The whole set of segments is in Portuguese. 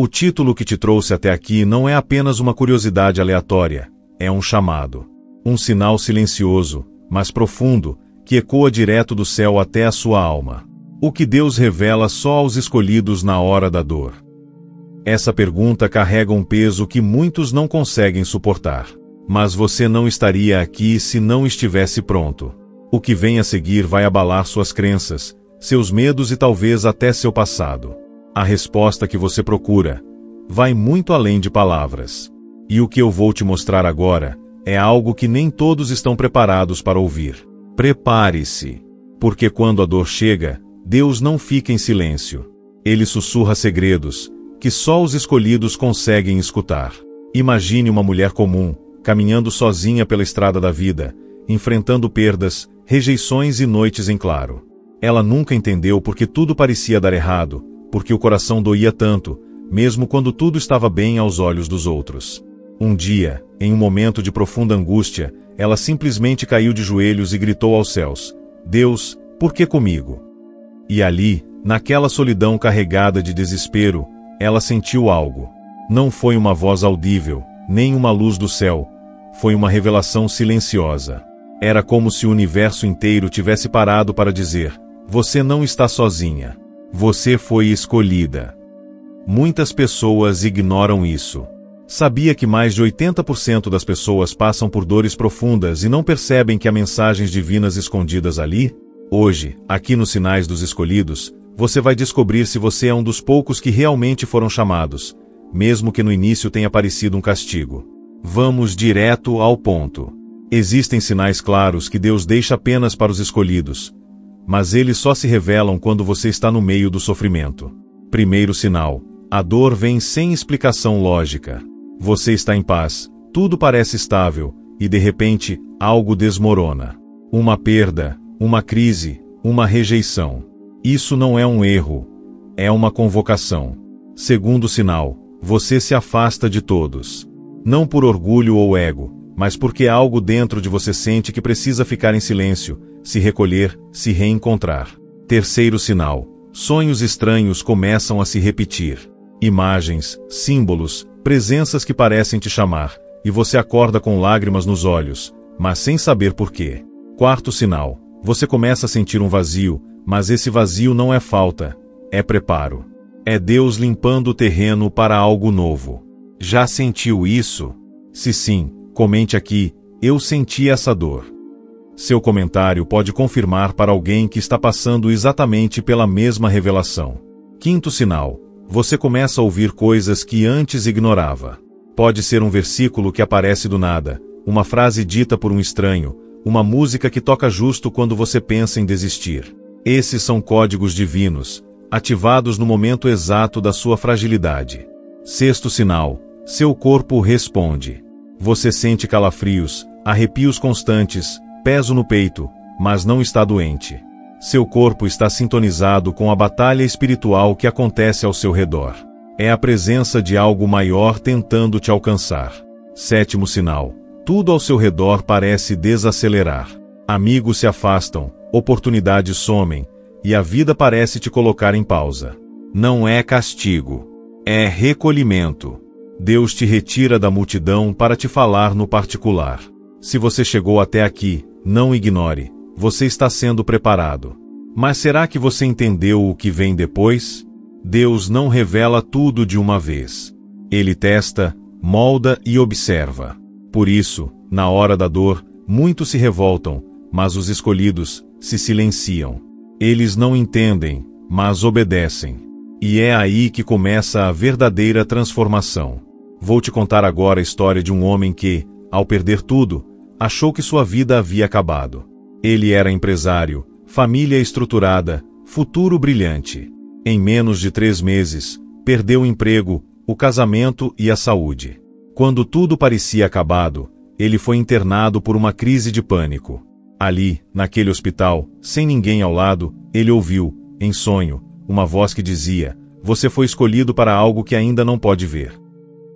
O título que te trouxe até aqui não é apenas uma curiosidade aleatória, é um chamado. Um sinal silencioso, mas profundo, que ecoa direto do céu até a sua alma. O que Deus revela só aos escolhidos na hora da dor. Essa pergunta carrega um peso que muitos não conseguem suportar. Mas você não estaria aqui se não estivesse pronto. O que vem a seguir vai abalar suas crenças, seus medos e talvez até seu passado. A resposta que você procura vai muito além de palavras. E o que eu vou te mostrar agora é algo que nem todos estão preparados para ouvir. Prepare-se, porque quando a dor chega, Deus não fica em silêncio. Ele sussurra segredos que só os escolhidos conseguem escutar. Imagine uma mulher comum, caminhando sozinha pela estrada da vida, enfrentando perdas, rejeições e noites em claro. Ela nunca entendeu por que tudo parecia dar errado, porque o coração doía tanto, mesmo quando tudo estava bem aos olhos dos outros. Um dia, em um momento de profunda angústia, ela simplesmente caiu de joelhos e gritou aos céus: Deus, por que comigo? E ali, naquela solidão carregada de desespero, ela sentiu algo. Não foi uma voz audível, nem uma luz do céu. Foi uma revelação silenciosa. Era como se o universo inteiro tivesse parado para dizer: você não está sozinha. Você foi escolhida. Muitas pessoas ignoram isso. Sabia que mais de 80% das pessoas passam por dores profundas e não percebem que há mensagens divinas escondidas ali? Hoje, aqui nos Sinais dos Escolhidos, você vai descobrir se você é um dos poucos que realmente foram chamados, mesmo que no início tenha parecido um castigo. Vamos direto ao ponto. Existem sinais claros que Deus deixa apenas para os escolhidos, mas eles só se revelam quando você está no meio do sofrimento. Primeiro sinal: a dor vem sem explicação lógica. Você está em paz, tudo parece estável, e de repente, algo desmorona. Uma perda, uma crise, uma rejeição. Isso não é um erro, é uma convocação. Segundo sinal: você se afasta de todos. Não por orgulho ou ego, mas porque algo dentro de você sente que precisa ficar em silêncio, se recolher, se reencontrar. Terceiro sinal: sonhos estranhos começam a se repetir. Imagens, símbolos, presenças que parecem te chamar, e você acorda com lágrimas nos olhos, mas sem saber por quê. Quarto sinal: você começa a sentir um vazio, mas esse vazio não é falta, é preparo. É Deus limpando o terreno para algo novo. Já sentiu isso? Se sim, comente aqui: eu senti essa dor. Seu comentário pode confirmar para alguém que está passando exatamente pela mesma revelação. Quinto sinal: você começa a ouvir coisas que antes ignorava. Pode ser um versículo que aparece do nada, uma frase dita por um estranho, uma música que toca justo quando você pensa em desistir. Esses são códigos divinos, ativados no momento exato da sua fragilidade. Sexto sinal: seu corpo responde. Você sente calafrios, arrepios constantes, peso no peito, mas não está doente. Seu corpo está sintonizado com a batalha espiritual que acontece ao seu redor. É a presença de algo maior tentando te alcançar. Sétimo sinal: tudo ao seu redor parece desacelerar. Amigos se afastam, oportunidades somem, e a vida parece te colocar em pausa. Não é castigo, é recolhimento. Deus te retira da multidão para te falar no particular. Se você chegou até aqui, não ignore, você está sendo preparado. Mas será que você entendeu o que vem depois? Deus não revela tudo de uma vez. Ele testa, molda e observa. Por isso, na hora da dor, muitos se revoltam, mas os escolhidos se silenciam. Eles não entendem, mas obedecem. E é aí que começa a verdadeira transformação. Vou te contar agora a história de um homem que, ao perder tudo, achou que sua vida havia acabado. Ele era empresário, família estruturada, futuro brilhante. Em menos de 3 meses, perdeu o emprego, o casamento e a saúde. Quando tudo parecia acabado, ele foi internado por uma crise de pânico. Ali, naquele hospital, sem ninguém ao lado, ele ouviu, em sonho, uma voz que dizia: você foi escolhido para algo que ainda não pode ver.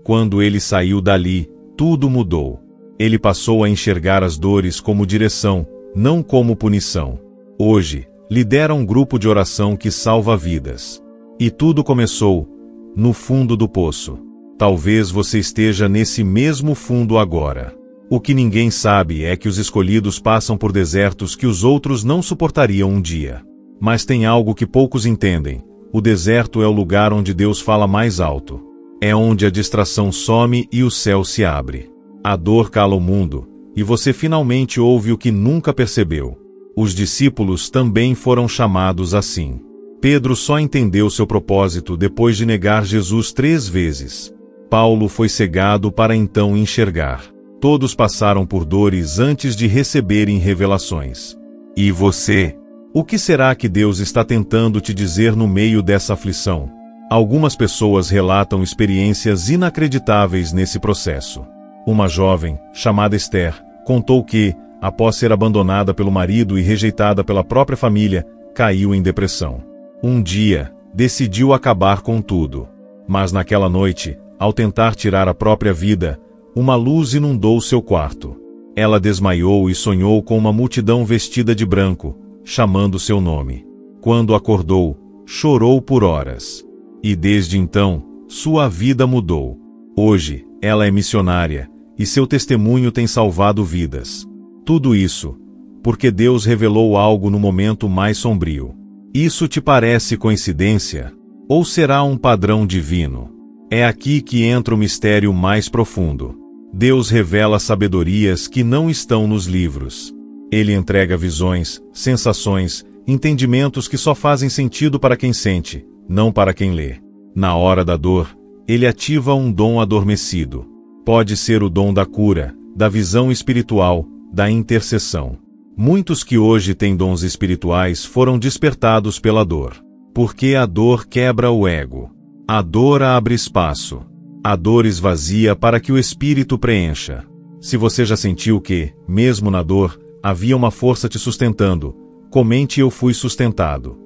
Quando ele saiu dali, tudo mudou. Ele passou a enxergar as dores como direção, não como punição. Hoje, lidera um grupo de oração que salva vidas. E tudo começou no fundo do poço. Talvez você esteja nesse mesmo fundo agora. O que ninguém sabe é que os escolhidos passam por desertos que os outros não suportariam um dia. Mas tem algo que poucos entendem: o deserto é o lugar onde Deus fala mais alto. É onde a distração some e o céu se abre. A dor cala o mundo, e você finalmente ouve o que nunca percebeu. Os discípulos também foram chamados assim. Pedro só entendeu seu propósito depois de negar Jesus 3 vezes. Paulo foi cegado para então enxergar. Todos passaram por dores antes de receberem revelações. E você? O que será que Deus está tentando te dizer no meio dessa aflição? Algumas pessoas relatam experiências inacreditáveis nesse processo. Uma jovem, chamada Esther, contou que, após ser abandonada pelo marido e rejeitada pela própria família, caiu em depressão. Um dia, decidiu acabar com tudo. Mas naquela noite, ao tentar tirar a própria vida, uma luz inundou seu quarto. Ela desmaiou e sonhou com uma multidão vestida de branco, chamando seu nome. Quando acordou, chorou por horas. E desde então, sua vida mudou. Hoje, ela é missionária, e seu testemunho tem salvado vidas. Tudo isso, porque Deus revelou algo no momento mais sombrio. Isso te parece coincidência? Ou será um padrão divino? É aqui que entra o mistério mais profundo. Deus revela sabedorias que não estão nos livros. Ele entrega visões, sensações, entendimentos que só fazem sentido para quem sente, não para quem lê. Na hora da dor, ele ativa um dom adormecido. Pode ser o dom da cura, da visão espiritual, da intercessão. Muitos que hoje têm dons espirituais foram despertados pela dor. Porque a dor quebra o ego. A dor abre espaço. A dor esvazia para que o espírito preencha. Se você já sentiu que, mesmo na dor, havia uma força te sustentando, comente: eu fui sustentado.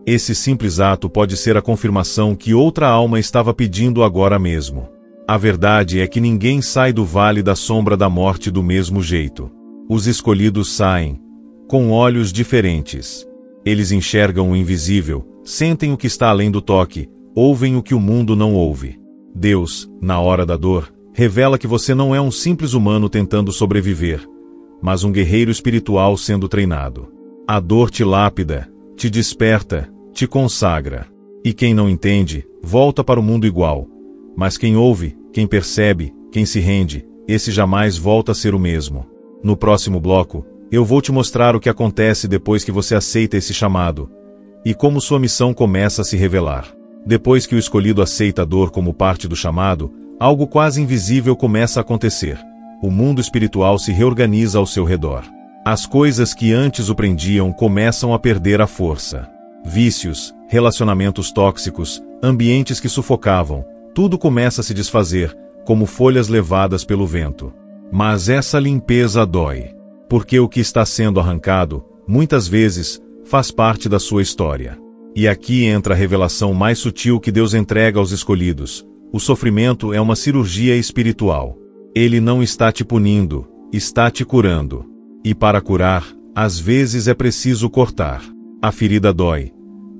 Esse simples ato pode ser a confirmação que outra alma estava pedindo agora mesmo. A verdade é que ninguém sai do vale da sombra da morte do mesmo jeito. Os escolhidos saem, com olhos diferentes. Eles enxergam o invisível, sentem o que está além do toque, ouvem o que o mundo não ouve. Deus, na hora da dor, revela que você não é um simples humano tentando sobreviver, mas um guerreiro espiritual sendo treinado. A dor te lapida, te desperta, te consagra. E quem não entende, volta para o mundo igual. Mas quem ouve, quem percebe, quem se rende, esse jamais volta a ser o mesmo. No próximo bloco, eu vou te mostrar o que acontece depois que você aceita esse chamado, e como sua missão começa a se revelar. Depois que o escolhido aceita a dor como parte do chamado, algo quase invisível começa a acontecer. O mundo espiritual se reorganiza ao seu redor. As coisas que antes o prendiam começam a perder a força. Vícios, relacionamentos tóxicos, ambientes que sufocavam, tudo começa a se desfazer, como folhas levadas pelo vento. Mas essa limpeza dói. Porque o que está sendo arrancado, muitas vezes, faz parte da sua história. E aqui entra a revelação mais sutil que Deus entrega aos escolhidos. O sofrimento é uma cirurgia espiritual. Ele não está te punindo, está te curando. E para curar, às vezes é preciso cortar. A ferida dói,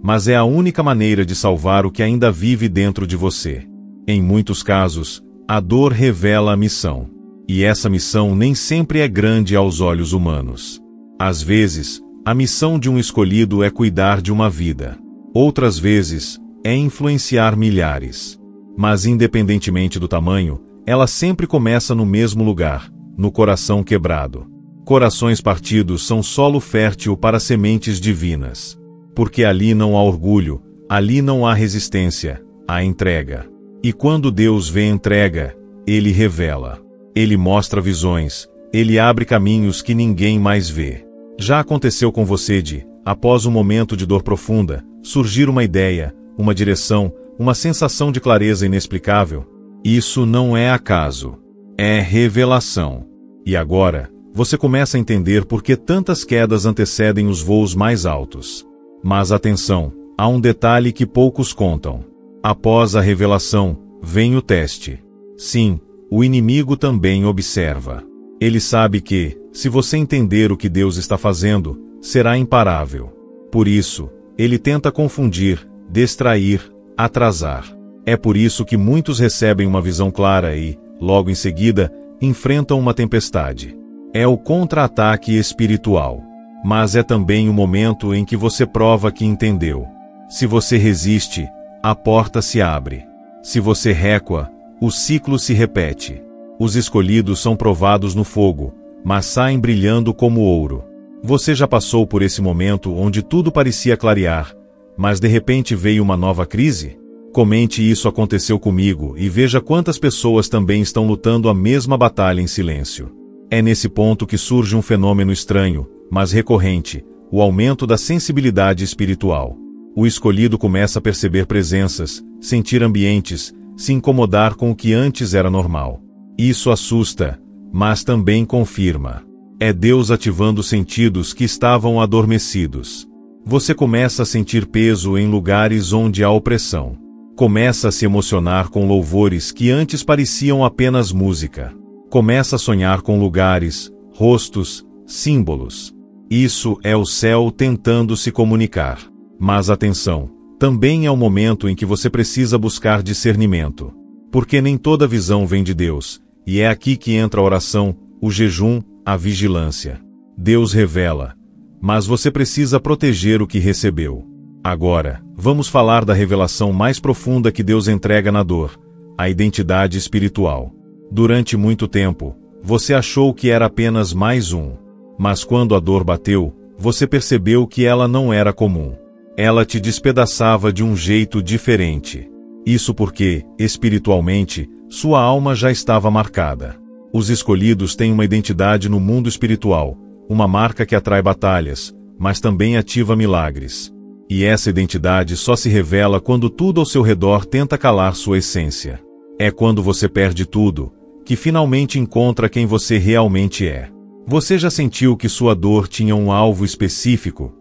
mas é a única maneira de salvar o que ainda vive dentro de você. Em muitos casos, a dor revela a missão. E essa missão nem sempre é grande aos olhos humanos. Às vezes, a missão de um escolhido é cuidar de uma vida. Outras vezes, é influenciar milhares. Mas independentemente do tamanho, ela sempre começa no mesmo lugar, no coração quebrado. Corações partidos são solo fértil para sementes divinas. Porque ali não há orgulho, ali não há resistência, há entrega. E quando Deus vê entrega, Ele revela. Ele mostra visões, Ele abre caminhos que ninguém mais vê. Já aconteceu com você de, após um momento de dor profunda, surgir uma ideia, uma direção, uma sensação de clareza inexplicável? Isso não é acaso. É revelação. E agora, você começa a entender por que tantas quedas antecedem os voos mais altos. Mas atenção, há um detalhe que poucos contam. Após a revelação, vem o teste. Sim, o inimigo também observa. Ele sabe que, se você entender o que Deus está fazendo, será imparável. Por isso, ele tenta confundir, distrair, atrasar. É por isso que muitos recebem uma visão clara e, logo em seguida, enfrentam uma tempestade. É o contra-ataque espiritual. Mas é também o momento em que você prova que entendeu. Se você resiste, a porta se abre. Se você recua, o ciclo se repete. Os escolhidos são provados no fogo, mas saem brilhando como ouro. Você já passou por esse momento onde tudo parecia clarear, mas de repente veio uma nova crise? Comente isso aconteceu comigo e veja quantas pessoas também estão lutando a mesma batalha em silêncio. É nesse ponto que surge um fenômeno estranho, mas recorrente, o aumento da sensibilidade espiritual. O escolhido começa a perceber presenças, sentir ambientes, se incomodar com o que antes era normal. Isso assusta, mas também confirma. É Deus ativando sentidos que estavam adormecidos. Você começa a sentir peso em lugares onde há opressão. Começa a se emocionar com louvores que antes pareciam apenas música. Começa a sonhar com lugares, rostos, símbolos. Isso é o céu tentando se comunicar. Mas atenção, também é o momento em que você precisa buscar discernimento. Porque nem toda visão vem de Deus, e é aqui que entra a oração, o jejum, a vigilância. Deus revela, mas você precisa proteger o que recebeu. Agora, vamos falar da revelação mais profunda que Deus entrega na dor, a identidade espiritual. Durante muito tempo, você achou que era apenas mais um. Mas quando a dor bateu, você percebeu que ela não era comum. Ela te despedaçava de um jeito diferente. Isso porque, espiritualmente, sua alma já estava marcada. Os escolhidos têm uma identidade no mundo espiritual, uma marca que atrai batalhas, mas também ativa milagres. E essa identidade só se revela quando tudo ao seu redor tenta calar sua essência. É quando você perde tudo, que finalmente encontra quem você realmente é. Você já sentiu que sua dor tinha um alvo específico?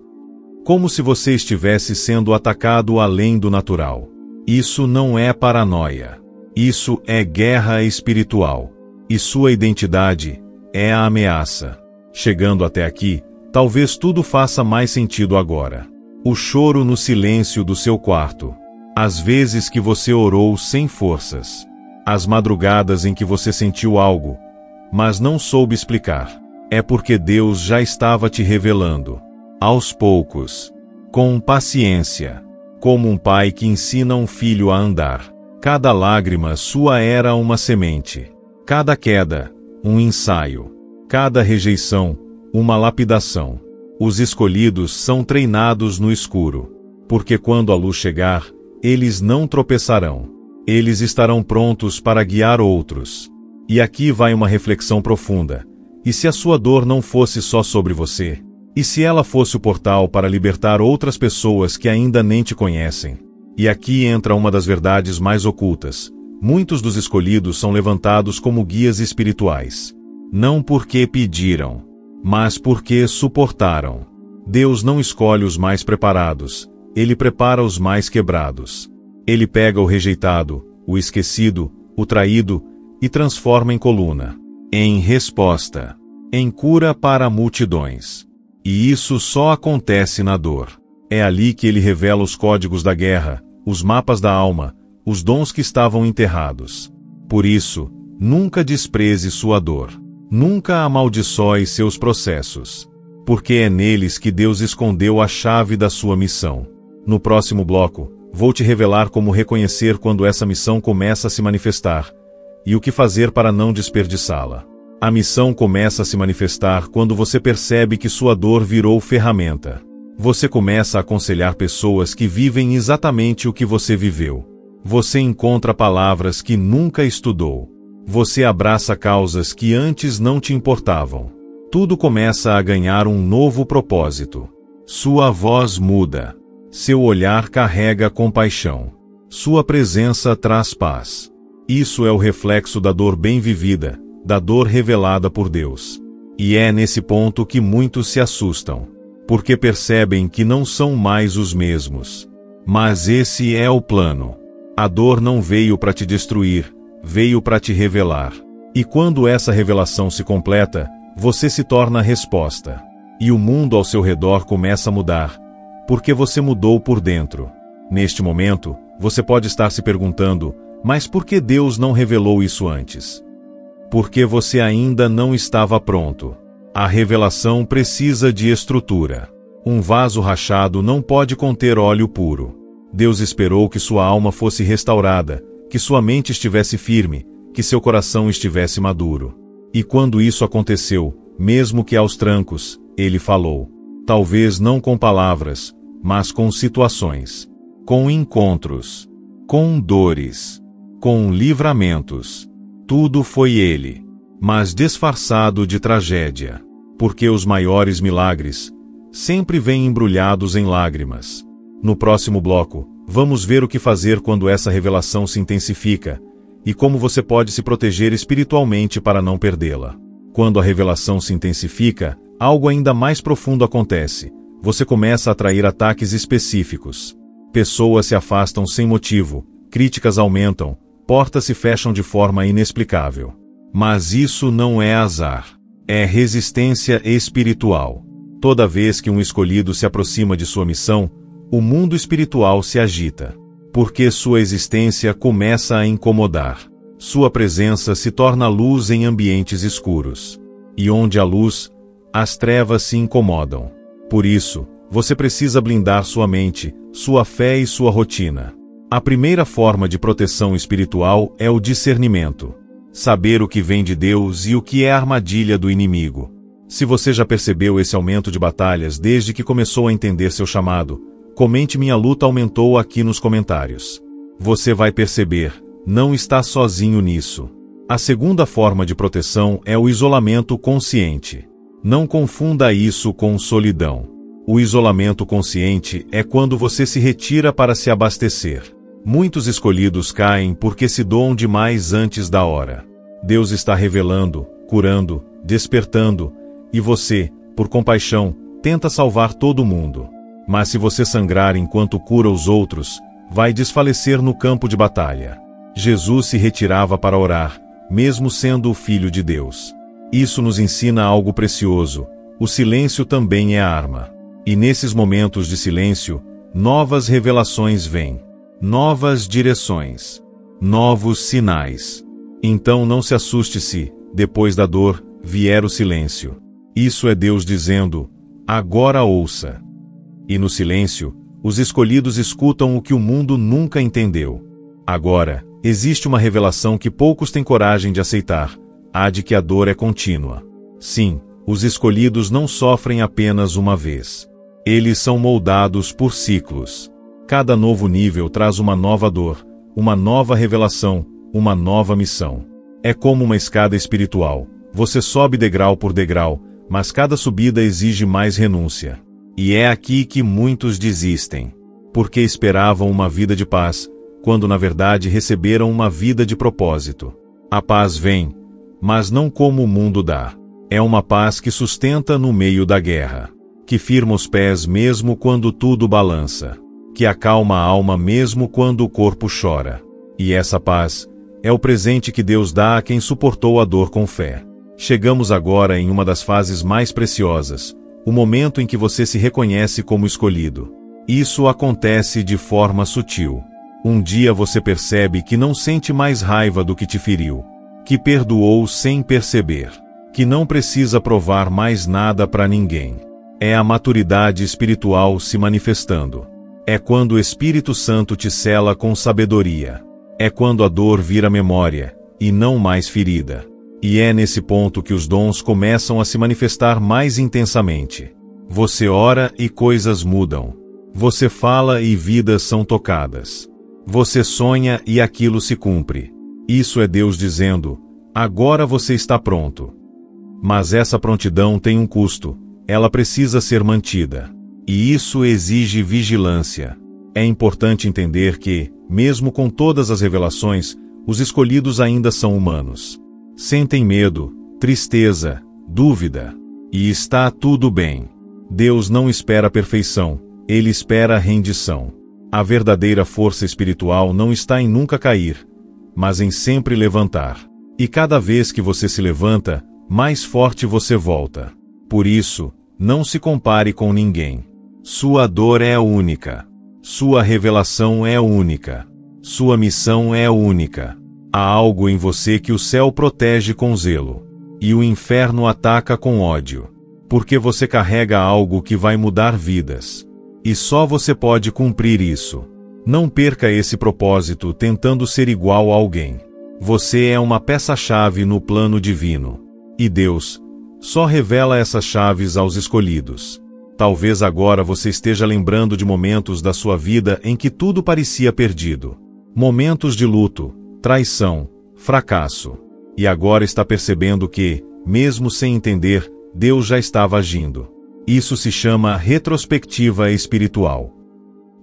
Como se você estivesse sendo atacado além do natural. Isso não é paranoia. Isso é guerra espiritual. E sua identidade é a ameaça. Chegando até aqui, talvez tudo faça mais sentido agora. O choro no silêncio do seu quarto. As vezes que você orou sem forças. As madrugadas em que você sentiu algo, mas não soube explicar. É porque Deus já estava te revelando. Aos poucos. Com paciência. Como um pai que ensina um filho a andar. Cada lágrima sua era uma semente. Cada queda, um ensaio. Cada rejeição, uma lapidação. Os escolhidos são treinados no escuro. Porque quando a luz chegar, eles não tropeçarão. Eles estarão prontos para guiar outros. E aqui vai uma reflexão profunda. E se a sua dor não fosse só sobre você? E se ela fosse o portal para libertar outras pessoas que ainda nem te conhecem? E aqui entra uma das verdades mais ocultas. Muitos dos escolhidos são levantados como guias espirituais. Não porque pediram, mas porque suportaram. Deus não escolhe os mais preparados, Ele prepara os mais quebrados. Ele pega o rejeitado, o esquecido, o traído, e transforma em coluna, em resposta, em cura para multidões. E isso só acontece na dor. É ali que Ele revela os códigos da guerra, os mapas da alma, os dons que estavam enterrados. Por isso, nunca despreze sua dor. Nunca amaldiçoe seus processos. Porque é neles que Deus escondeu a chave da sua missão. No próximo bloco, vou te revelar como reconhecer quando essa missão começa a se manifestar, e o que fazer para não desperdiçá-la. A missão começa a se manifestar quando você percebe que sua dor virou ferramenta. Você começa a aconselhar pessoas que vivem exatamente o que você viveu. Você encontra palavras que nunca estudou. Você abraça causas que antes não te importavam. Tudo começa a ganhar um novo propósito. Sua voz muda. Seu olhar carrega compaixão. Sua presença traz paz. Isso é o reflexo da dor bem vivida, da dor revelada por Deus. E é nesse ponto que muitos se assustam, porque percebem que não são mais os mesmos. Mas esse é o plano. A dor não veio para te destruir, veio para te revelar. E quando essa revelação se completa, você se torna a resposta. E o mundo ao seu redor começa a mudar, porque você mudou por dentro. Neste momento, você pode estar se perguntando, mas por que Deus não revelou isso antes? Porque você ainda não estava pronto. A revelação precisa de estrutura. Um vaso rachado não pode conter óleo puro. Deus esperou que sua alma fosse restaurada, que sua mente estivesse firme, que seu coração estivesse maduro. E quando isso aconteceu, mesmo que aos trancos, Ele falou. Talvez não com palavras, mas com situações, com encontros, com dores, com livramentos. Tudo foi Ele, mas disfarçado de tragédia, porque os maiores milagres sempre vêm embrulhados em lágrimas. No próximo bloco, vamos ver o que fazer quando essa revelação se intensifica e como você pode se proteger espiritualmente para não perdê-la. Quando a revelação se intensifica, algo ainda mais profundo acontece. Você começa a atrair ataques específicos. Pessoas se afastam sem motivo, críticas aumentam, portas se fecham de forma inexplicável. Mas isso não é azar. É resistência espiritual. Toda vez que um escolhido se aproxima de sua missão, o mundo espiritual se agita. Porque sua existência começa a incomodar. Sua presença se torna luz em ambientes escuros. E onde há luz, as trevas se incomodam. Por isso, você precisa blindar sua mente, sua fé e sua rotina. A primeira forma de proteção espiritual é o discernimento. Saber o que vem de Deus e o que é a armadilha do inimigo. Se você já percebeu esse aumento de batalhas desde que começou a entender seu chamado, comente "Minha luta aumentou" aqui nos comentários. Você vai perceber, não está sozinho nisso. A segunda forma de proteção é o isolamento consciente. Não confunda isso com solidão. O isolamento consciente é quando você se retira para se abastecer. Muitos escolhidos caem porque se doam demais antes da hora. Deus está revelando, curando, despertando, e você, por compaixão, tenta salvar todo mundo. Mas se você sangrar enquanto cura os outros, vai desfalecer no campo de batalha. Jesus se retirava para orar, mesmo sendo o Filho de Deus. Isso nos ensina algo precioso. O silêncio também é arma. E nesses momentos de silêncio, novas revelações vêm. Novas direções. Novos sinais. Então não se assuste se, depois da dor, vier o silêncio. Isso é Deus dizendo, agora ouça. E no silêncio, os escolhidos escutam o que o mundo nunca entendeu. Agora, existe uma revelação que poucos têm coragem de aceitar, a de que a dor é contínua. Sim, os escolhidos não sofrem apenas uma vez. Eles são moldados por ciclos. Cada novo nível traz uma nova dor, uma nova revelação, uma nova missão. É como uma escada espiritual. Você sobe degrau por degrau, mas cada subida exige mais renúncia. E é aqui que muitos desistem. Porque esperavam uma vida de paz, quando na verdade receberam uma vida de propósito. A paz vem, mas não como o mundo dá. É uma paz que sustenta no meio da guerra. Que firma os pés mesmo quando tudo balança. Que acalma a alma mesmo quando o corpo chora. E essa paz é o presente que Deus dá a quem suportou a dor com fé. Chegamos agora em uma das fases mais preciosas, o momento em que você se reconhece como escolhido. Isso acontece de forma sutil. Um dia você percebe que não sente mais raiva do que te feriu, que perdoou sem perceber, que não precisa provar mais nada para ninguém. É a maturidade espiritual se manifestando. É quando o Espírito Santo te cela com sabedoria. É quando a dor vira memória, e não mais ferida. E é nesse ponto que os dons começam a se manifestar mais intensamente. Você ora e coisas mudam. Você fala e vidas são tocadas. Você sonha e aquilo se cumpre. Isso é Deus dizendo, agora você está pronto. Mas essa prontidão tem um custo. Ela precisa ser mantida. E isso exige vigilância. É importante entender que, mesmo com todas as revelações, os escolhidos ainda são humanos. Sentem medo, tristeza, dúvida. E está tudo bem. Deus não espera a perfeição, Ele espera a rendição. A verdadeira força espiritual não está em nunca cair, mas em sempre levantar. E cada vez que você se levanta, mais forte você volta. Por isso, não se compare com ninguém. Sua dor é única. Sua revelação é única. Sua missão é única. Há algo em você que o céu protege com zelo, e o inferno ataca com ódio, porque você carrega algo que vai mudar vidas. E só você pode cumprir isso. Não perca esse propósito tentando ser igual a alguém. Você é uma peça-chave no plano divino. E Deus só revela essas chaves aos escolhidos. Talvez agora você esteja lembrando de momentos da sua vida em que tudo parecia perdido. Momentos de luto, traição, fracasso. E agora está percebendo que, mesmo sem entender, Deus já estava agindo. Isso se chama retrospectiva espiritual.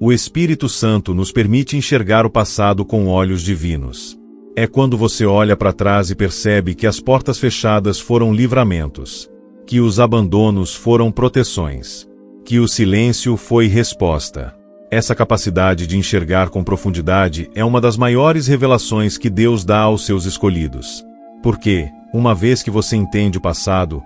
O Espírito Santo nos permite enxergar o passado com olhos divinos. É quando você olha para trás e percebe que as portas fechadas foram livramentos, que os abandonos foram proteções, que o silêncio foi resposta. Essa capacidade de enxergar com profundidade é uma das maiores revelações que Deus dá aos seus escolhidos. Porque, uma vez que você entende o passado,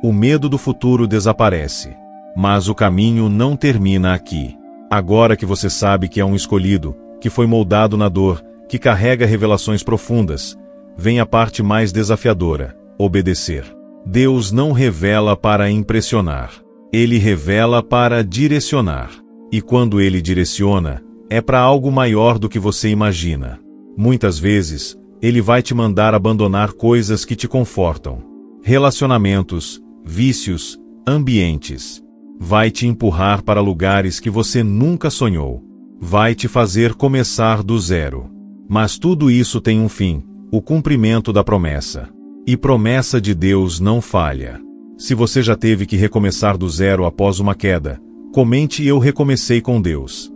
o medo do futuro desaparece. Mas o caminho não termina aqui. Agora que você sabe que é um escolhido, que foi moldado na dor, que carrega revelações profundas, vem a parte mais desafiadora: obedecer. Deus não revela para impressionar. Ele revela para direcionar. E quando ele direciona, é para algo maior do que você imagina. Muitas vezes, ele vai te mandar abandonar coisas que te confortam. Relacionamentos, vícios, ambientes. Vai te empurrar para lugares que você nunca sonhou. Vai te fazer começar do zero. Mas tudo isso tem um fim: o cumprimento da promessa. E promessa de Deus não falha. Se você já teve que recomeçar do zero após uma queda, comente: eu recomecei com Deus.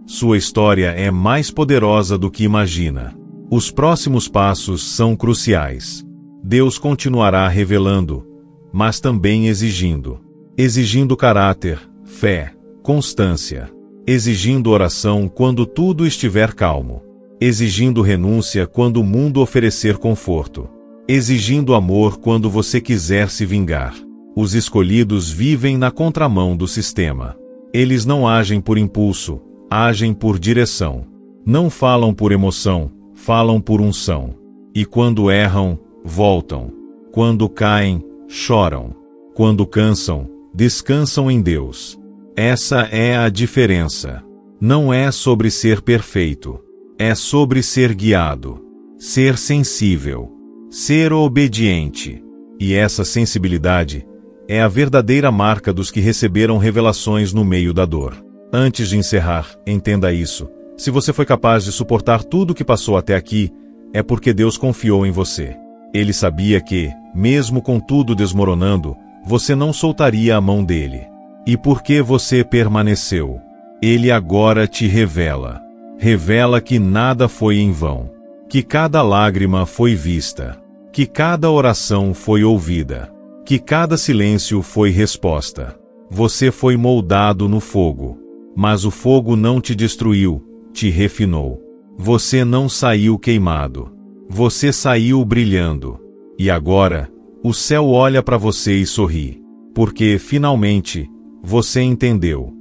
Sua história é mais poderosa do que imagina. Os próximos passos são cruciais. Deus continuará revelando, mas também exigindo. Exigindo caráter, fé, constância. Exigindo oração quando tudo estiver calmo. Exigindo renúncia quando o mundo oferecer conforto. Exigindo amor quando você quiser se vingar. Os escolhidos vivem na contramão do sistema. Eles não agem por impulso, agem por direção. Não falam por emoção, falam por unção. E quando erram, voltam. Quando caem, choram. Quando cansam, descansam em Deus. Essa é a diferença. Não é sobre ser perfeito. É sobre ser guiado, ser sensível, ser obediente. E essa sensibilidade é a verdadeira marca dos que receberam revelações no meio da dor. Antes de encerrar, entenda isso: se você foi capaz de suportar tudo o que passou até aqui, é porque Deus confiou em você. Ele sabia que, mesmo com tudo desmoronando, você não soltaria a mão dele. E porque você permaneceu, ele agora te revela. Revela que nada foi em vão, que cada lágrima foi vista, que cada oração foi ouvida, que cada silêncio foi resposta. Você foi moldado no fogo, mas o fogo não te destruiu, te refinou. Você não saiu queimado, você saiu brilhando. E agora, o céu olha para você e sorri, porque finalmente você entendeu.